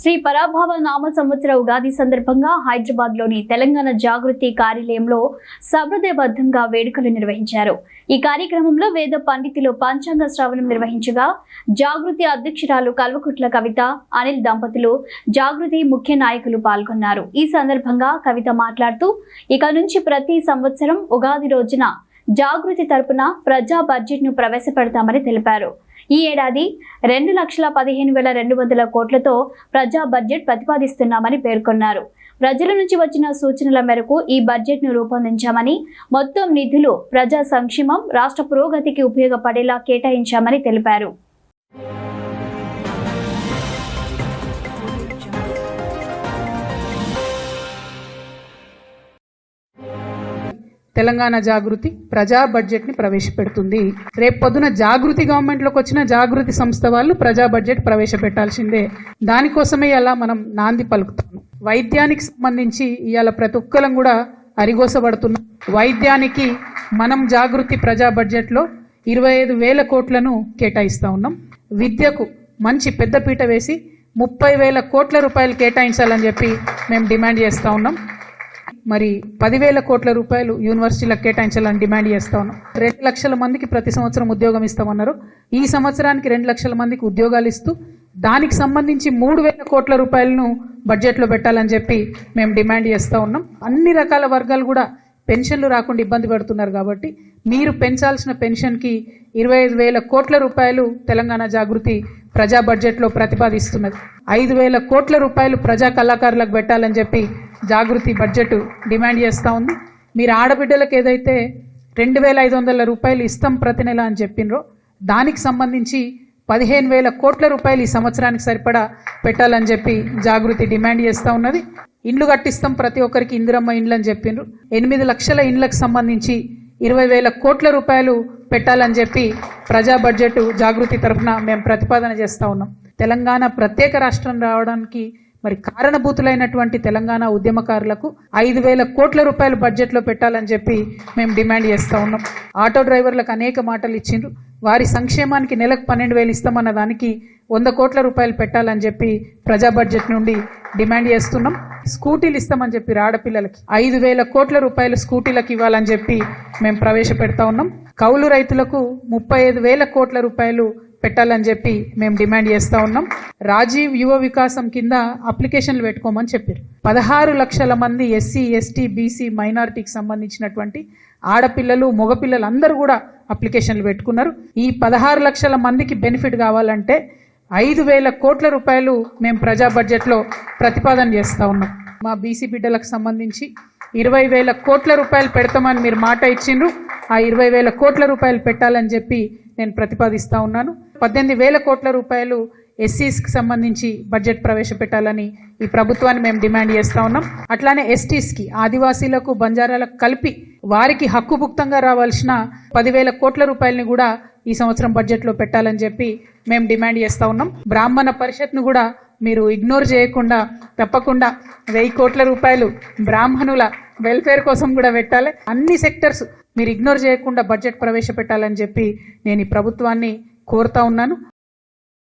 శ్రీ పరాభవ నామ సంవత్సర ఉగాది సందర్భంగా హైదరాబాద్ లోని తెలంగాణ జాగృతి కార్యాలయంలో సంప్రదాయబద్ధంగా వేడుకలు నిర్వహించారు. ఈ కార్యక్రమంలో వేద పండితులు పంచాంగ శ్రవణం నిర్వహించగా జాగృతి అధ్యక్షురాలు కల్వకుట్ల కవిత, అనిల్ దంపతులు జాగృతి ముఖ్య నాయకులు పాల్గొన్నారు. ఈ సందర్భంగా కవిత మాట్లాడుతూ ఇక నుంచి ప్రతి సంవత్సరం ఉగాది రోజున జాగృతి తరపున ప్రజా బడ్జెట్ ను ప్రవేశపెడతామని తెలిపారు. ఈ ఏడాది 2,15,200 కోట్లతో ప్రజా బడ్జెట్ ప్రతిపాదిస్తున్నామని పేర్కొన్నారు. ప్రజల నుంచి వచ్చిన సూచనల మేరకు ఈ బడ్జెట్ ను రూపొందించామని, మొత్తం నిధులు ప్రజా సంక్షేమం, రాష్ట్ర పురోగతికి ఉపయోగపడేలా కేటాయించామని తెలిపారు. తెలంగాణ జాగృతి ప్రజా బడ్జెట్ ని ప్రవేశపెడుతుంది. రేపు పొద్దున జాగృతి గవర్నమెంట్ లోకి వచ్చిన జాగృతి సంస్థ వాళ్ళు ప్రజా బడ్జెట్ ప్రవేశపెట్టాల్సిందే. దానికోసమే ఇలా మనం నాంది పలుకుతాము. వైద్యానికి సంబంధించి ఇవాళ ప్రతి ఒక్కరం కూడా అరిగోసపడుతున్నాం. వైద్యానికి మనం జాగృతి ప్రజా బడ్జెట్ లో 25,000 కోట్లను కేటాయిస్తా ఉన్నాం. విద్యకు మంచి పెద్దపీట వేసి 30,000 కోట్ల రూపాయలు కేటాయించాలని చెప్పి మేము డిమాండ్ చేస్తా ఉన్నాం. మరి 10,000 కోట్ల రూపాయలు యూనివర్సిటీలకు కేటాయించాలని డిమాండ్ చేస్తా ఉన్నాం. 2 లక్షల మందికి ప్రతి సంవత్సరం ఉద్యోగం ఇస్తామన్నారు. ఈ సంవత్సరానికి 2 లక్షల మందికి ఉద్యోగాలు ఇస్తూ దానికి సంబంధించి 3,000 కోట్ల రూపాయలను బడ్జెట్లో పెట్టాలని చెప్పి మేము డిమాండ్ చేస్తూ ఉన్నాం. అన్ని రకాల వర్గాలు కూడా పెన్షన్లు రాకుండా ఇబ్బంది పడుతున్నారు. కాబట్టి మీరు పెంచాల్సిన పెన్షన్కి 25,000 కోట్ల రూపాయలు తెలంగాణ జాగృతి ప్రజా బడ్జెట్లో ప్రతిపాదిస్తున్నది. 5,000 కోట్ల రూపాయలు ప్రజా కళాకారులకు పెట్టాలని చెప్పి జాగృతి బడ్జెట్ డిమాండ్ చేస్తూ ఉంది. మీరు ఆడబిడ్డలకు ఏదైతే 2,500 రూపాయలు ఇస్తాం ప్రతి నెల అని చెప్పినరో దానికి సంబంధించి 15,000 కోట్ల రూపాయలు ఈ సంవత్సరానికి సరిపడా పెట్టాలని చెప్పి జాగృతి డిమాండ్ చేస్తూ ఉన్నది. ఇండ్లు కట్టిస్తాం ప్రతి ఒక్కరికి ఇందిరమ్మ ఇండ్లు అని చెప్పిండ్రు. 8 లక్షల ఇండ్లకు సంబంధించి 20,000 కోట్ల రూపాయలు పెట్టాలని చెప్పి ప్రజా బడ్జెట్ జాగృతి తరఫున మేము ప్రతిపాదన చేస్తూ ఉన్నాం. తెలంగాణ ప్రత్యేక రాష్ట్రం రావడానికి మరి కారణభూతులైనటువంటి తెలంగాణ ఉద్యమకారులకు 5,000 కోట్ల రూపాయలు బడ్జెట్లో పెట్టాలని చెప్పి మేము డిమాండ్ చేస్తూ ఉన్నాం. ఆటో డ్రైవర్లకు అనేక మాటలు ఇచ్చిండ్రు. వారి సంక్షేమానికి నెలకు 12,000 ఇస్తామన్న దానికి 100 కోట్ల రూపాయలు పెట్టాలని చెప్పి ప్రజా బడ్జెట్ నుండి డిమాండ్ చేస్తున్నాం. స్కూటీలు ఇస్తామని చెప్పి ఆడపిల్లలకి 5,000 కోట్ల రూపాయలు స్కూటీలకు ఇవ్వాలని చెప్పి మేము ప్రవేశపెడతా ఉన్నాం. కౌలు రైతులకు 35,000 కోట్ల రూపాయలు పెట్టాలని చెప్పి మేము డిమాండ్ చేస్తూ ఉన్నాం. రాజీవ్ యువ వికాసం కింద అప్లికేషన్లు పెట్టుకోమని చెప్పారు. 16 లక్షల మంది ఎస్సీ, ఎస్టీ, బీసీ, మైనారిటీకి సంబంధించినటువంటి ఆడపిల్లలు, మగపిల్లలు అందరూ కూడా అప్లికేషన్లు పెట్టుకున్నారు. ఈ 16 లక్షల మందికి బెనిఫిట్ కావాలంటే 5,000 కోట్ల రూపాయలు మేము ప్రజా బడ్జెట్లో ప్రతిపాదన చేస్తూ ఉన్నాం. మా బీసీ బిడ్డలకు సంబంధించి 20,000 కోట్ల రూపాయలు పెడతామని మీరు మాట ఇచ్చిండ్రు. ఆ 20,000 కోట్ల రూపాయలు పెట్టాలని చెప్పి నేను ప్రతిపాదిస్తూ ఉన్నాను. 18,000 కోట్ల రూపాయలు ఎస్సీస్కి సంబంధించి బడ్జెట్ ప్రవేశపెట్టాలని ఈ ప్రభుత్వాన్ని మేము డిమాండ్ చేస్తూ ఉన్నాం. అట్లానే ఎస్టీస్కి, ఆదివాసీలకు, బంజారాలకు కలిపి వారికి హక్కుభుక్తంగా రావాల్సిన 10,000 కోట్ల రూపాయలని కూడా ఈ సంవత్సరం బడ్జెట్లో పెట్టాలని చెప్పి మేము డిమాండ్ చేస్తూ ఉన్నాం. బ్రాహ్మణ పరిషత్ను కూడా మీరు ఇగ్నోర్ చేయకుండా తప్పకుండా 1,000 కోట్ల రూపాయలు బ్రాహ్మణుల వెల్ఫేర్ కోసం కూడా పెట్టాలి. అన్ని సెక్టర్స్ మీరు ఇగ్నోర్ చేయకుండా బడ్జెట్ ప్రవేశపెట్టాలని చెప్పి నేను ఈ ప్రభుత్వాన్ని కోరుతా ఉన్నాను.